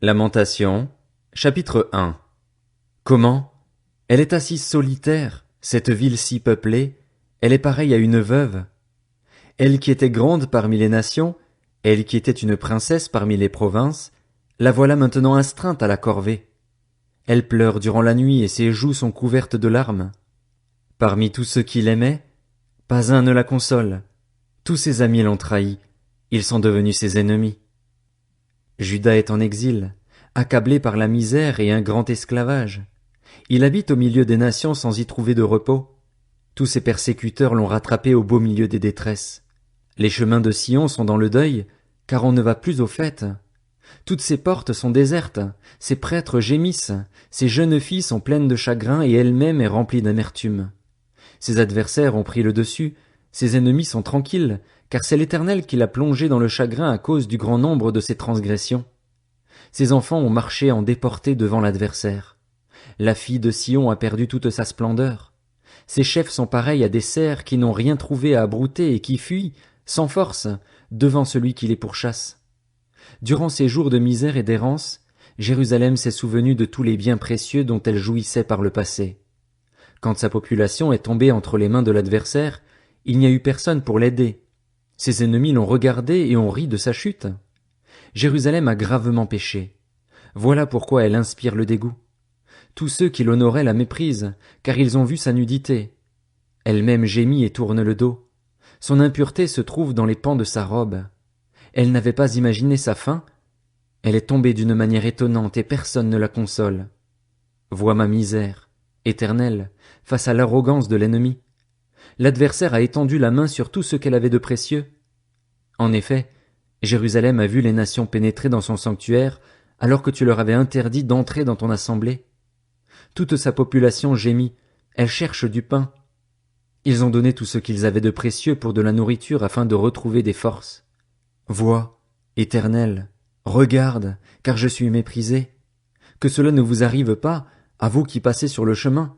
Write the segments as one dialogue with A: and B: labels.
A: Lamentation, chapitre 1. Comment? Elle est assise solitaire, cette ville si peuplée, elle est pareille à une veuve. Elle qui était grande parmi les nations, elle qui était une princesse parmi les provinces, la voilà maintenant astreinte à la corvée. Elle pleure durant la nuit et ses joues sont couvertes de larmes. Parmi tous ceux qui l'aimaient, pas un ne la console. Tous ses amis l'ont trahi, ils sont devenus ses ennemis. Juda est en exil, accablé par la misère et un grand esclavage. Il habite au milieu des nations sans y trouver de repos. Tous ses persécuteurs l'ont rattrapé au beau milieu des détresses. Les chemins de Sion sont dans le deuil, car on ne va plus aux fêtes. Toutes ses portes sont désertes, ses prêtres gémissent, ses jeunes filles sont pleines de chagrin et elle-même est remplie d'amertume. Ses adversaires ont pris le dessus, ses ennemis sont tranquilles, car c'est l'Éternel qui l'a plongé dans le chagrin à cause du grand nombre de ses transgressions. Ses enfants ont marché en déportés devant l'adversaire. La fille de Sion a perdu toute sa splendeur. Ses chefs sont pareils à des cerfs qui n'ont rien trouvé à brouter et qui fuient, sans force, devant celui qui les pourchasse. Durant ces jours de misère et d'errance, Jérusalem s'est souvenue de tous les biens précieux dont elle jouissait par le passé. Quand sa population est tombée entre les mains de l'adversaire, il n'y a eu personne pour l'aider. Ses ennemis l'ont regardé et ont ri de sa chute. Jérusalem a gravement péché. Voilà pourquoi elle inspire le dégoût. Tous ceux qui l'honoraient la méprisent, car ils ont vu sa nudité. Elle-même gémit et tourne le dos. Son impureté se trouve dans les pans de sa robe. Elle n'avait pas imaginé sa fin. Elle est tombée d'une manière étonnante et personne ne la console. Vois ma misère, Éternel, face à l'arrogance de l'ennemi. L'adversaire a étendu la main sur tout ce qu'elle avait de précieux. En effet, Jérusalem a vu les nations pénétrer dans son sanctuaire, alors que tu leur avais interdit d'entrer dans ton assemblée. Toute sa population gémit, elle cherche du pain. Ils ont donné tout ce qu'ils avaient de précieux pour de la nourriture afin de retrouver des forces. Vois, Éternel, regarde, car je suis méprisé. Que cela ne vous arrive pas, à vous qui passez sur le chemin.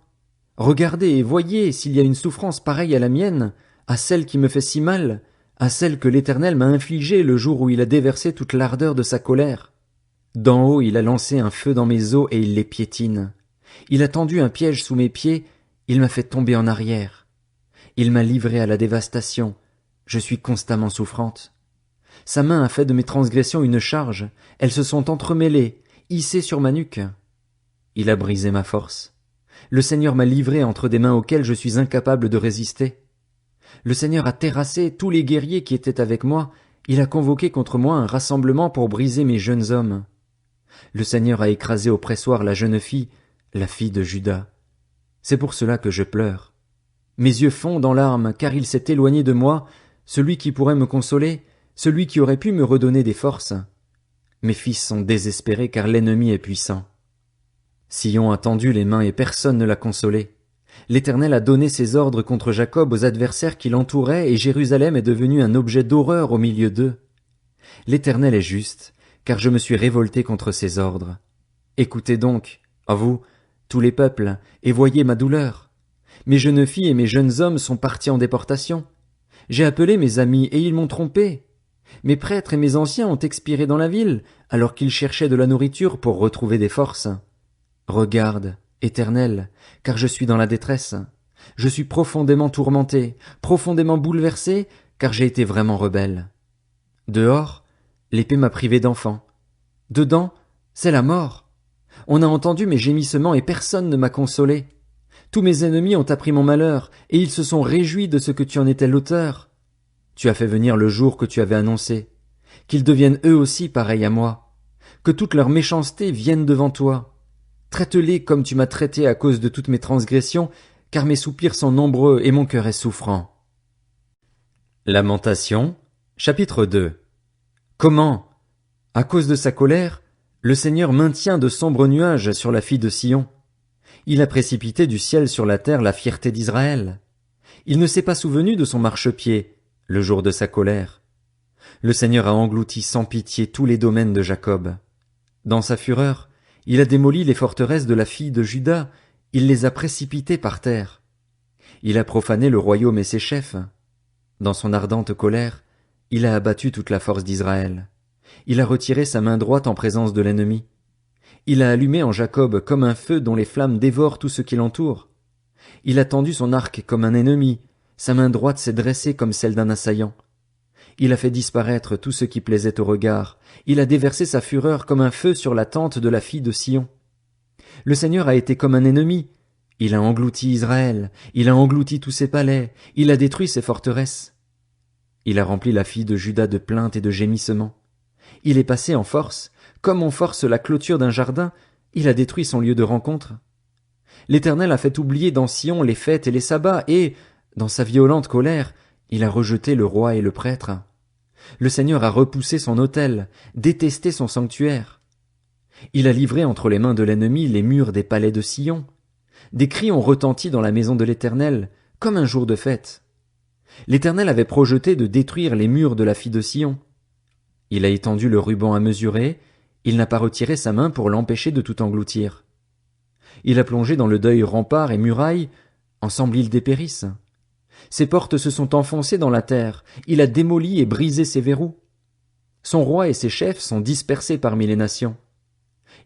A: Regardez et voyez s'il y a une souffrance pareille à la mienne, à celle qui me fait si mal, à celle que l'Éternel m'a infligée le jour où il a déversé toute l'ardeur de sa colère. D'en haut il a lancé un feu dans mes os et il les piétine. Il a tendu un piège sous mes pieds, il m'a fait tomber en arrière. Il m'a livré à la dévastation, je suis constamment souffrante. Sa main a fait de mes transgressions une charge, elles se sont entremêlées, hissées sur ma nuque. Il a brisé ma force. Le Seigneur m'a livré entre des mains auxquelles je suis incapable de résister. Le Seigneur a terrassé tous les guerriers qui étaient avec moi, il a convoqué contre moi un rassemblement pour briser mes jeunes hommes. Le Seigneur a écrasé au pressoir la jeune fille, la fille de Juda. C'est pour cela que je pleure. Mes yeux fondent en larmes, car il s'est éloigné de moi, celui qui pourrait me consoler, celui qui aurait pu me redonner des forces. Mes fils sont désespérés, car l'ennemi est puissant. Sion a tendu les mains et personne ne l'a consolé. L'Éternel a donné ses ordres contre Jacob aux adversaires qui l'entouraient et Jérusalem est devenue un objet d'horreur au milieu d'eux. L'Éternel est juste, car je me suis révolté contre ses ordres. Écoutez donc, à vous, tous les peuples, et voyez ma douleur. Mes jeunes filles et mes jeunes hommes sont partis en déportation. J'ai appelé mes amis et ils m'ont trompé. Mes prêtres et mes anciens ont expiré dans la ville, alors qu'ils cherchaient de la nourriture pour retrouver des forces. Regarde, Éternel, car je suis dans la détresse. Je suis profondément tourmenté, profondément bouleversé, car j'ai été vraiment rebelle. Dehors, l'épée m'a privé d'enfants. Dedans, c'est la mort. On a entendu mes gémissements et personne ne m'a consolé. Tous mes ennemis ont appris mon malheur, et ils se sont réjouis de ce que tu en étais l'auteur. Tu as fait venir le jour que tu avais annoncé, qu'ils deviennent eux aussi pareils à moi, que toute leur méchanceté vienne devant toi. Traite-les comme tu m'as traité à cause de toutes mes transgressions, car mes soupirs sont nombreux et mon cœur est souffrant. Lamentation, chapitre 2. Comment? À cause de sa colère, le Seigneur maintient de sombres nuages sur la fille de Sion. Il a précipité du ciel sur la terre la fierté d'Israël. Il ne s'est pas souvenu de son marchepied, le jour de sa colère. Le Seigneur a englouti sans pitié tous les domaines de Jacob. Dans sa fureur, il a démoli les forteresses de la fille de Juda, il les a précipitées par terre. Il a profané le royaume et ses chefs. Dans son ardente colère, il a abattu toute la force d'Israël. Il a retiré sa main droite en présence de l'ennemi. Il a allumé en Jacob comme un feu dont les flammes dévorent tout ce qui l'entoure. Il a tendu son arc comme un ennemi, sa main droite s'est dressée comme celle d'un assaillant. Il a fait disparaître tout ce qui plaisait au regard, il a déversé sa fureur comme un feu sur la tente de la fille de Sion. Le Seigneur a été comme un ennemi, il a englouti Israël, il a englouti tous ses palais, il a détruit ses forteresses. Il a rempli la fille de Juda de plaintes et de gémissements. Il est passé en force, comme on force la clôture d'un jardin, il a détruit son lieu de rencontre. L'Éternel a fait oublier dans Sion les fêtes et les sabbats, et, dans sa violente colère, il a rejeté le roi et le prêtre. Le Seigneur a repoussé son autel, détesté son sanctuaire. Il a livré entre les mains de l'ennemi les murs des palais de Sion. Des cris ont retenti dans la maison de l'Éternel, comme un jour de fête. L'Éternel avait projeté de détruire les murs de la fille de Sion. Il a étendu le ruban à mesurer, il n'a pas retiré sa main pour l'empêcher de tout engloutir. Il a plongé dans le deuil remparts et murailles, ensemble ils dépérissent. Ses portes se sont enfoncées dans la terre, il a démoli et brisé ses verrous. Son roi et ses chefs sont dispersés parmi les nations.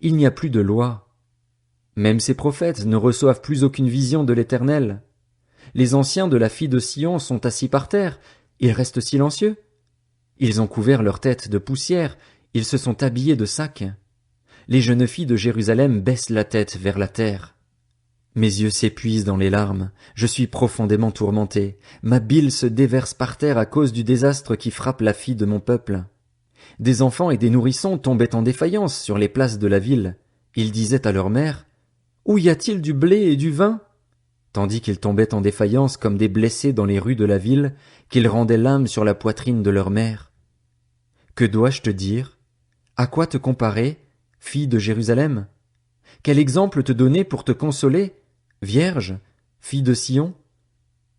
A: Il n'y a plus de loi. Même ses prophètes ne reçoivent plus aucune vision de l'Éternel. Les anciens de la fille de Sion sont assis par terre, ils restent silencieux. Ils ont couvert leur tête de poussière, ils se sont habillés de sacs. Les jeunes filles de Jérusalem baissent la tête vers la terre. Mes yeux s'épuisent dans les larmes, je suis profondément tourmenté, ma bile se déverse par terre à cause du désastre qui frappe la fille de mon peuple. Des enfants et des nourrissons tombaient en défaillance sur les places de la ville. Ils disaient à leur mère, « Où y a-t-il du blé et du vin ?» Tandis qu'ils tombaient en défaillance comme des blessés dans les rues de la ville, qu'ils rendaient l'âme sur la poitrine de leur mère. Que dois-je te dire? À quoi te comparer, fille de Jérusalem? Quel exemple te donner pour te consoler, Vierge, fille de Sion?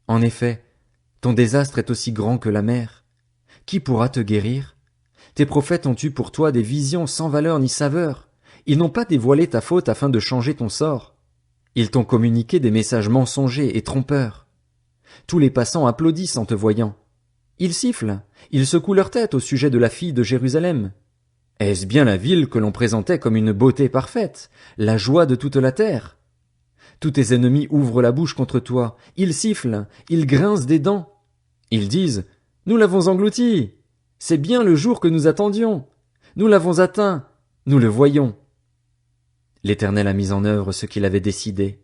A: En effet, ton désastre est aussi grand que la mer. Qui pourra te guérir? Tes prophètes ont eu pour toi des visions sans valeur ni saveur. Ils n'ont pas dévoilé ta faute afin de changer ton sort. Ils t'ont communiqué des messages mensongers et trompeurs. Tous les passants applaudissent en te voyant. Ils sifflent, ils secouent leur tête au sujet de la fille de Jérusalem. Est-ce bien la ville que l'on présentait comme une beauté parfaite, la joie de toute la terre? Tous tes ennemis ouvrent la bouche contre toi, ils sifflent, ils grincent des dents. Ils disent, « Nous l'avons englouti! C'est bien le jour que nous attendions! Nous l'avons atteint! Nous le voyons! » L'Éternel a mis en œuvre ce qu'il avait décidé.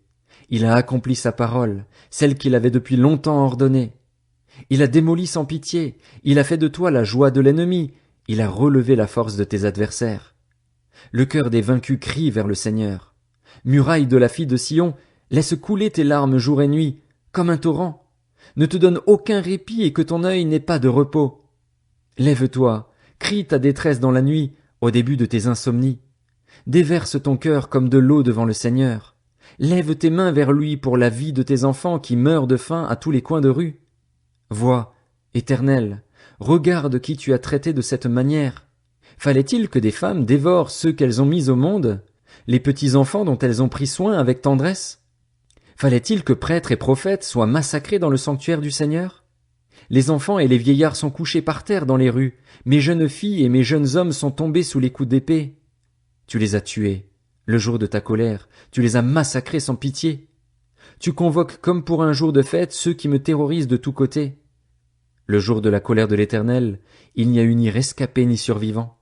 A: Il a accompli sa parole, celle qu'il avait depuis longtemps ordonnée. Il a démoli sans pitié, il a fait de toi la joie de l'ennemi, il a relevé la force de tes adversaires. Le cœur des vaincus crie vers le Seigneur. Muraille de la fille de Sion, laisse couler tes larmes jour et nuit, comme un torrent. Ne te donne aucun répit et que ton œil n'ait pas de repos. Lève-toi, crie ta détresse dans la nuit, au début de tes insomnies. Déverse ton cœur comme de l'eau devant le Seigneur. Lève tes mains vers lui pour la vie de tes enfants qui meurent de faim à tous les coins de rue. Vois, Éternel, regarde qui tu as traité de cette manière. Fallait-il que des femmes dévorent ceux qu'elles ont mis au monde, les petits enfants dont elles ont pris soin avec tendresse? Fallait-il que prêtres et prophètes soient massacrés dans le sanctuaire du Seigneur? Les enfants et les vieillards sont couchés par terre dans les rues, mes jeunes filles et mes jeunes hommes sont tombés sous les coups d'épée. Tu les as tués, le jour de ta colère, tu les as massacrés sans pitié. Tu convoques comme pour un jour de fête ceux qui me terrorisent de tous côtés. Le jour de la colère de l'Éternel, il n'y a eu ni rescapé ni survivant.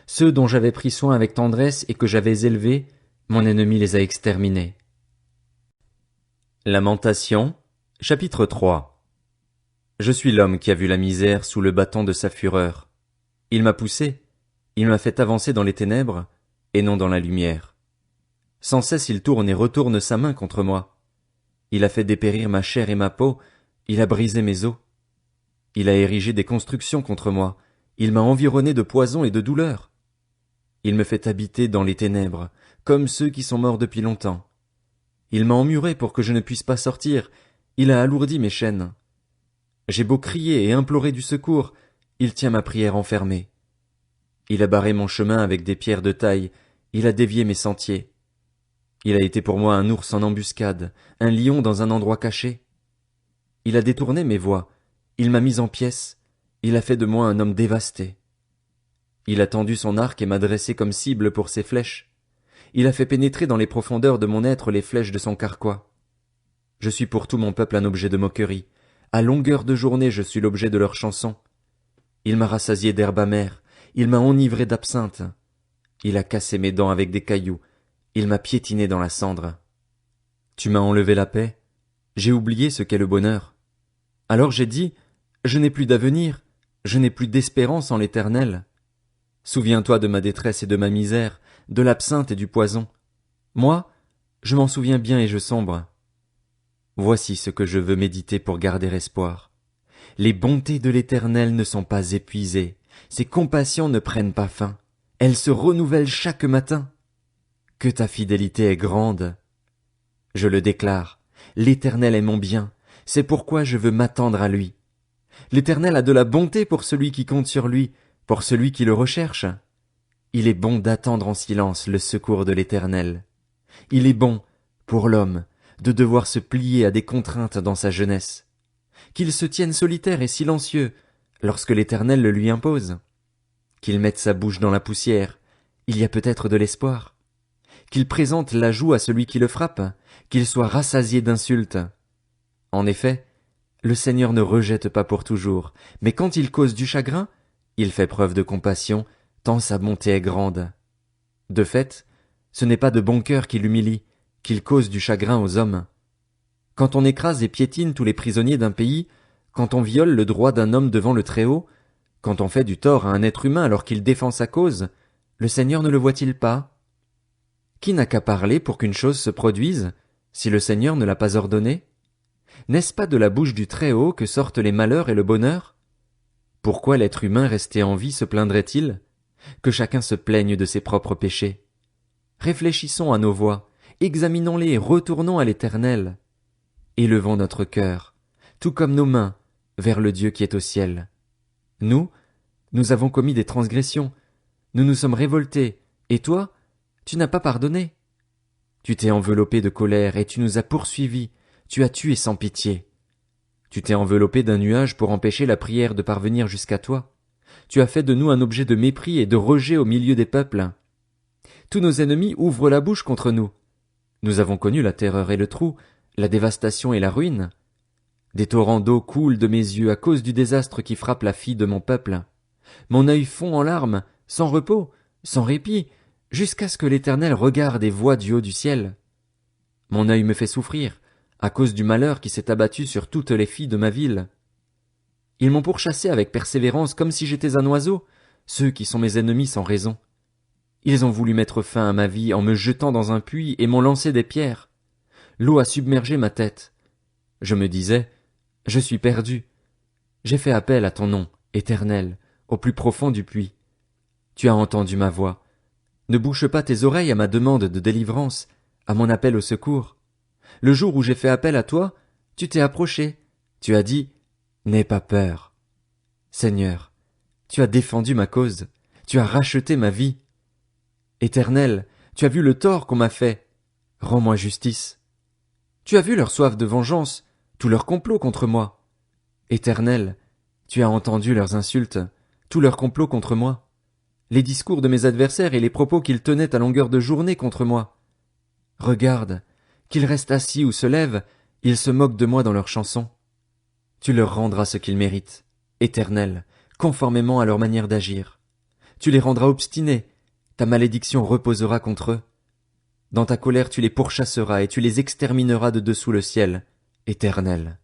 A: Ceux dont j'avais pris soin avec tendresse et que j'avais élevés, mon ennemi les a exterminés. Lamentation, chapitre 3. Je suis l'homme qui a vu la misère sous le bâton de sa fureur. Il m'a poussé, il m'a fait avancer dans les ténèbres, et non dans la lumière. Sans cesse il tourne et retourne sa main contre moi. Il a fait dépérir ma chair et ma peau, il a brisé mes os. Il a érigé des constructions contre moi, il m'a environné de poison et de douleur. Il me fait habiter dans les ténèbres, comme ceux qui sont morts depuis longtemps. Il m'a emmuré pour que je ne puisse pas sortir, il a alourdi mes chaînes. J'ai beau crier et implorer du secours, il tient ma prière enfermée. Il a barré mon chemin avec des pierres de taille, il a dévié mes sentiers. Il a été pour moi un ours en embuscade, un lion dans un endroit caché. Il a détourné mes voies, il m'a mis en pièces, il a fait de moi un homme dévasté. Il a tendu son arc et m'a dressé comme cible pour ses flèches. Il a fait pénétrer dans les profondeurs de mon être les flèches de son carquois. Je suis pour tout mon peuple un objet de moquerie. À longueur de journée, je suis l'objet de leurs chansons. Il m'a rassasié d'herbe amère. Il m'a enivré d'absinthe. Il a cassé mes dents avec des cailloux. Il m'a piétiné dans la cendre. Tu m'as enlevé la paix. J'ai oublié ce qu'est le bonheur. Alors j'ai dit, je n'ai plus d'avenir. Je n'ai plus d'espérance en l'Éternel. Souviens-toi de ma détresse et de ma misère, de l'absinthe et du poison. Moi, je m'en souviens bien et je sombre. Voici ce que je veux méditer pour garder espoir. Les bontés de l'Éternel ne sont pas épuisées, ses compassions ne prennent pas fin, elles se renouvellent chaque matin. Que ta fidélité est grande. Je le déclare, l'Éternel est mon bien, c'est pourquoi je veux m'attendre à lui. L'Éternel a de la bonté pour celui qui compte sur lui, pour celui qui le recherche. Il est bon d'attendre en silence le secours de l'Éternel. Il est bon, pour l'homme, de devoir se plier à des contraintes dans sa jeunesse. Qu'il se tienne solitaire et silencieux lorsque l'Éternel le lui impose. Qu'il mette sa bouche dans la poussière, il y a peut-être de l'espoir. Qu'il présente la joue à celui qui le frappe, qu'il soit rassasié d'insultes. En effet, le Seigneur ne rejette pas pour toujours, mais quand il cause du chagrin, il fait preuve de compassion, tant sa bonté est grande. De fait, ce n'est pas de bon cœur qu'il humilie, qu'il cause du chagrin aux hommes. Quand on écrase et piétine tous les prisonniers d'un pays, quand on viole le droit d'un homme devant le Très-Haut, quand on fait du tort à un être humain alors qu'il défend sa cause, le Seigneur ne le voit-il pas? Qui n'a qu'à parler pour qu'une chose se produise, si le Seigneur ne l'a pas ordonné? N'est-ce pas de la bouche du Très-Haut que sortent les malheurs et le bonheur? Pourquoi l'être humain resté en vie se plaindrait-il? Que chacun se plaigne de ses propres péchés. Réfléchissons à nos voies, examinons-les et retournons à l'Éternel. Élevons notre cœur, tout comme nos mains, vers le Dieu qui est au ciel. Nous avons commis des transgressions, nous nous sommes révoltés, et toi, tu n'as pas pardonné. Tu t'es enveloppé de colère et tu nous as poursuivis, tu as tué sans pitié. Tu t'es enveloppé d'un nuage pour empêcher la prière de parvenir jusqu'à toi. Tu as fait de nous un objet de mépris et de rejet au milieu des peuples. Tous nos ennemis ouvrent la bouche contre nous. Nous avons connu la terreur et le trou, la dévastation et la ruine. Des torrents d'eau coulent de mes yeux à cause du désastre qui frappe la fille de mon peuple. Mon œil fond en larmes, sans repos, sans répit, jusqu'à ce que l'Éternel regarde et voie du haut du ciel. Mon œil me fait souffrir, à cause du malheur qui s'est abattu sur toutes les filles de ma ville. Ils m'ont pourchassé avec persévérance comme si j'étais un oiseau, ceux qui sont mes ennemis sans raison. Ils ont voulu mettre fin à ma vie en me jetant dans un puits et m'ont lancé des pierres. L'eau a submergé ma tête. Je me disais, je suis perdu. J'ai fait appel à ton nom, Éternel, au plus profond du puits. Tu as entendu ma voix. Ne bouche pas tes oreilles à ma demande de délivrance, à mon appel au secours. Le jour où j'ai fait appel à toi, tu t'es approché. Tu as dit, n'aie pas peur. Seigneur, tu as défendu ma cause. Tu as racheté ma vie. Éternel, tu as vu le tort qu'on m'a fait. Rends-moi justice. Tu as vu leur soif de vengeance, tout leur complot contre moi. Éternel, tu as entendu leurs insultes, tout leur complot contre moi, les discours de mes adversaires et les propos qu'ils tenaient à longueur de journée contre moi. Regarde, qu'ils restent assis ou se lèvent, ils se moquent de moi dans leurs chansons. Tu leur rendras ce qu'ils méritent, Éternel, conformément à leur manière d'agir. Tu les rendras obstinés, ta malédiction reposera contre eux. Dans ta colère tu les pourchasseras et tu les extermineras de dessous le ciel, Éternel.